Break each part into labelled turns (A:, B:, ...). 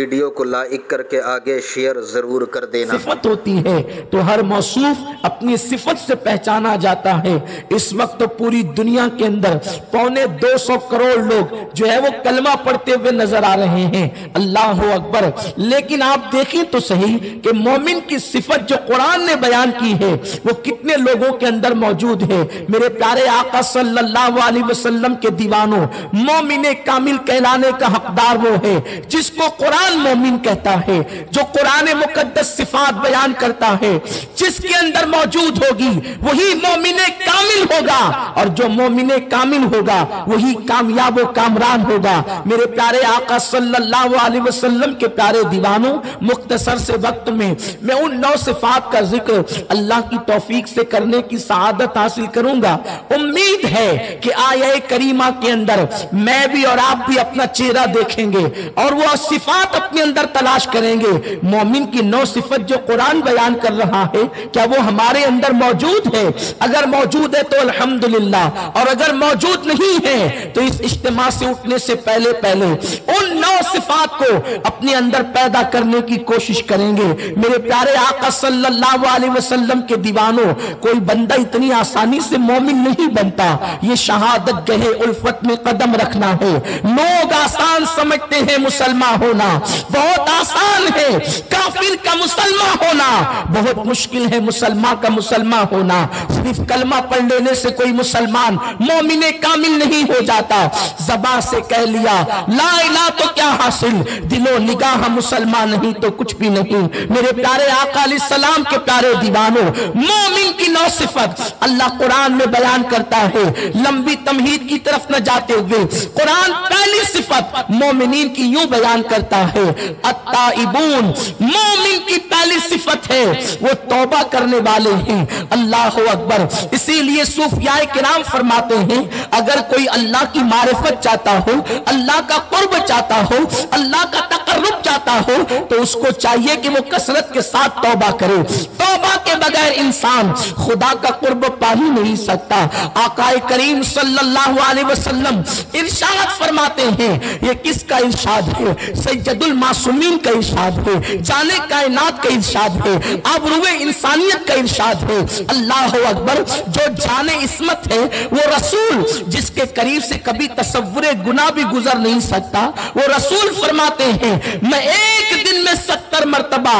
A: Video کو like کر کے آگے شیئر ضرور کر دینا۔
B: صفت ہوتی ہے تو ہر موصوف اپنی صفت سے پہچانا جاتا ہے۔ اس وقت پوری دنیا کے اندر 250 کروڑ لوگ جو ہے وہ کلمہ پڑھتے ہوئے نظر آ رہے ہیں، اللہ اکبر، لیکن آپ دیکھیں تو صحیح کہ مومن کی صفت جو قرآن نے بیان کی ہے وہ کتنے لوگوں کے اندر موجود ہے۔ میرے پیارے آقا صلی اللہ علیہ وسلم کے دیوانوں، مومن کامل کہلانے کا حقدار وہ ہے جس کو قرآن مومن کہتا ہے، جو قرآن مقدس صفات بیان کرتا ہے، جس کے اندر موجود ہوگی وہی مومن کامل ہوگا، اور جو مومن کامل ہوگا وہی کامیاب و کامران ہوگا۔ میرے پیارے آقا صلی اللہ علیہ وسلم کے پیارے دیوانوں، مختصر سے وقت میں ان 9 صفات کا ذکر اللہ کی توفیق سے کرنے کی سعادت حاصل کروں گا۔ امید ہے کہ آیہ کریمہ کے اندر میں بھی اور آپ بھی اپنا چہرہ دیکھیں گے اور وہ صفات اپنے اندر تلاش کریں گے۔ مومن کی 9 صفت جو قرآن بیان کر رہا ہے، کیا وہ ہمارے اندر موجود ہے؟ اگر موجود ہے تو الحمدللہ، اور اگر موجود نہیں ہے تو اس اجتماع سے اٹھنے سے پہلے ان 9 صفات کو اپنے اندر پیدا کرنے کی کوشش کریں گے۔ میرے پیارے آقا صلی اللہ علیہ وسلم کے دیوانوں، کوئی بندہ اتنی آسانی سے مومن نہیں بنتا، یہ شہادت گہے الفت میں قدم رکھنا ہے۔ لوگ آسان سمجھتے ہیں مسلمان ہونا، بہت آسان ہے کافر کا مسلمان ہونا، بہت مشکل ہے مسلمان کا مسلمان ہونا۔ صرف کلمہ پڑھ لینے سے کوئی مسلمان مومن کامل نہیں ہو جاتا۔ زبان سے کہہ لیا لا الہ تو کیا حاصل، دل و نگاہ مسلمان نہیں تو کچھ بھی نہیں۔ میرے پیارے آقا علیہ السلام کے پیارے دیوانوں، مومن کی 9 صفت اللہ قرآن میں بیان کرتا ہے۔ لمبی تمہید کی طرف نہ جاتے ہوئے قرآن پہلی صفت مومنین کی یوں بیان کرتا ہے، التائبون، مومن کی پہلی صفت ہے وہ توبہ کرنے والے ہیں۔ اللہ اکبر، اسی لیے صوفیاء کرام فرماتے ہیں اگر کوئی اللہ کی معرفت چاہتا ہو، اللہ کا قرب چاہتا ہو، اللہ کا تقرب چاہتا ہو تو اس کو چاہیے کہ وہ کثرت کے ساتھ توبہ کرے۔ توبہ کے بغیر انسان خدا کا قرب پا ہی نہیں سکتا۔ آقا کریم صلی اللہ علیہ وسلم ارشاد فرماتے ہیں، یہ کس کا ارشاد ہے؟ سید المعصومین کا ارشاد ہے، جانے کائنات کا ارشاد ہے، آبرو انسانیت کا ارشاد ہے۔ اللہ اکبر، جو جانے عصمت ہے وہ رسول جس کے قریب سے کبھی تصور گناہ بھی گزر نہیں سکتا، وہ رسول فرماتے ہیں میں ایک دن میں 70 مرتبہ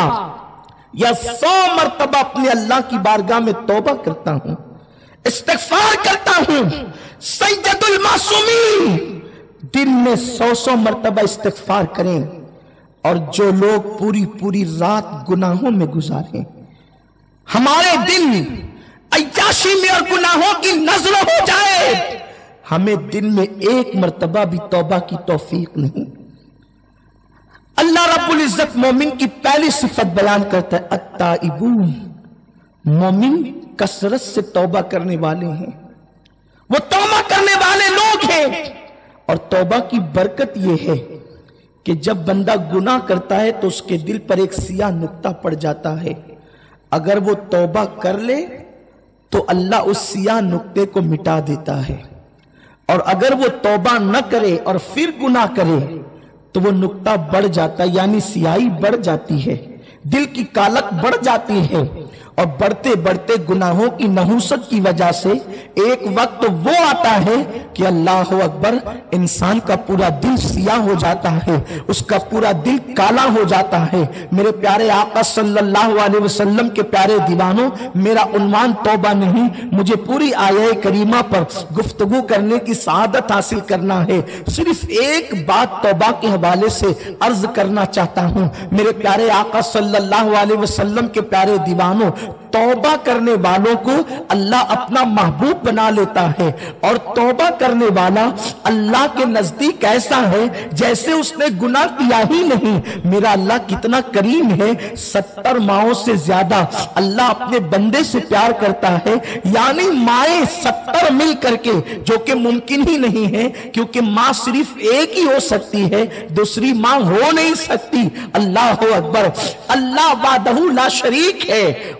B: یا 100 مرتبہ اپنے اللہ کی بارگاہ میں توبہ کرتا ہوں، استغفار کرتا ہوں۔ سید المعصومین دن میں 100 مرتبہ استغفار کریں، اور جو لوگ پوری رات گناہوں میں گزاریں، ہمارے دن عیاشی میں اور گناہوں کی نظر ہو جائے، ہمیں دن میں 1 مرتبہ بھی توبہ کی توفیق نہیں۔ اللہ رب العزت مومن کی پہلی صفت بیان کرتا ہے، التائبون، مومن کثرت سے توبہ کرنے والے ہیں، وہ توبہ کرنے والے لوگ ہیں۔ اور توبہ کی برکت یہ ہے کہ جب بندہ گناہ کرتا ہے تو اس کے دل پر ایک سیاہ نقطہ پڑ جاتا ہے، اگر وہ توبہ کر لے تو اللہ اس سیاہ نقطے کو مٹا دیتا ہے، اور اگر وہ توبہ نہ کرے اور پھر گناہ کرے تو وہ نقطہ بڑھ جاتا ہے، یعنی سیاہی بڑھ جاتی ہے، دل کی کالک بڑھ جاتی ہے، اور بڑھتے بڑھتے گناہوں کی نحوست کی وجہ سے ایک وقت وہ آتا ہے کہ اللہ اکبر، انسان کا پورا دل سیاہ ہو جاتا ہے، اس کا پورا دل کالا ہو جاتا ہے۔ میرے پیارے آقا صلی اللہ علیہ وسلم کے پیارے دیوانوں، میرا عنوان توبہ نہیں، مجھے پوری آیہ کریمہ پر گفتگو کرنے کی سعادت حاصل کرنا ہے۔ صرف ایک بات توبہ کے حوالے سے عرض کرنا چاہتا ہوں۔ میرے پیارے آقا صلی اللہ علیہ وسلم کے پیارے دیوانوں، توبہ کرنے والوں کو اللہ اپنا محبوب بنا لیتا ہے، اور توبہ کرنے والا اللہ کے نزدیک ایسا ہے جیسے اس نے گناہ کیا ہی نہیں۔ میرا اللہ کتنا کریم ہے، 70 ماؤں سے زیادہ اللہ اپنے بندے سے پیار کرتا ہے، یعنی مائیں 70 مل کر کے، جو کہ ممکن ہی نہیں ہے کیونکہ ماں صرف ایک ہی ہو سکتی ہے، دوسری ماں ہو نہیں سکتی۔ اللہ اکبر، اللہ وحدہ لا شریک ہے،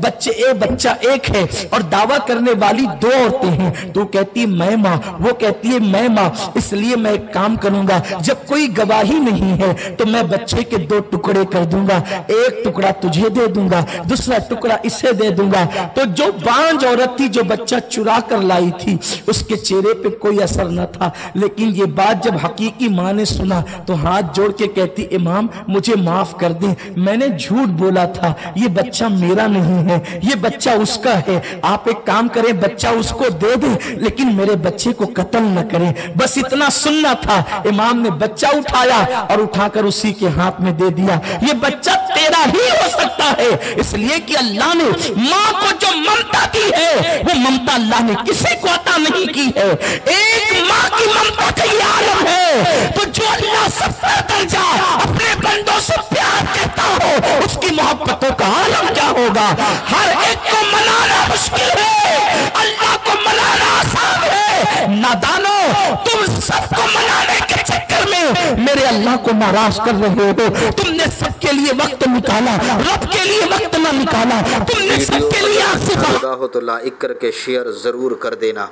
B: بچہ ایک ہے اور دعویٰ کرنے والی 2 عورتیں ہیں، تو کہتی میں ماں، وہ کہتی ہے میں ماں، اس لیے میں ایک کام کروں گا، جب کوئی گواہی نہیں ہے تو میں بچے کے 2 ٹکڑے کر دوں گا، ایک ٹکڑا تجھے دے دوں گا، دوسرا ٹکڑا اسے دے دوں گا۔ تو جو بانج عورت تھی جو بچہ چرا کر لائی تھی، اس کے چہرے پہ کوئی اثر نہ تھا، لیکن یہ بات جب حقیقی ماں نے سنا تو ہاتھ جوڑ کے کہتی امام مجھے معاف کر دیں، میں نے جھوٹ بولا تھا، یہ بچہ میرا نہیں ہے، یہ بچہ اس کا ہے، آپ ایک کام کریں بچہ اس کو دے دیں لیکن میرے بچے کو قتل نہ کریں، بس اتنا سننا تھا۔ امام نے بچہ اٹھایا اور اٹھا کر اسی کے ہاتھ میں دے دیا، یہ بچہ تیرا ہی ہو سکتا ہے، اس لیے کہ اللہ نے ماں کو جو ممتا دی ہے وہ ممتا اللہ نے کسی کو عطا نہیں کی ہے، ایک ماں کی ممتا کا یہ عالم ہے، تو جو اللہ سب پر درجہ اپنے بندوں سے پیار کرتا ہو اس کی محبتوں کا عالم کیا ہوگا۔ ہر ایک کو منانا مشکل ہے، اللہ کو منانا آسان ہے۔ نادانو تم سب کو منانے کے چکر میں میرے اللہ کو ناراض کر رہے ہو، تم نے سب کے لیے وقت نکالا، رب کے لیے وقت نہ نکالا، تم نے سب کے لیے
A: خدا ہو تو لائک کر کے شیئر ضرور کر دینا۔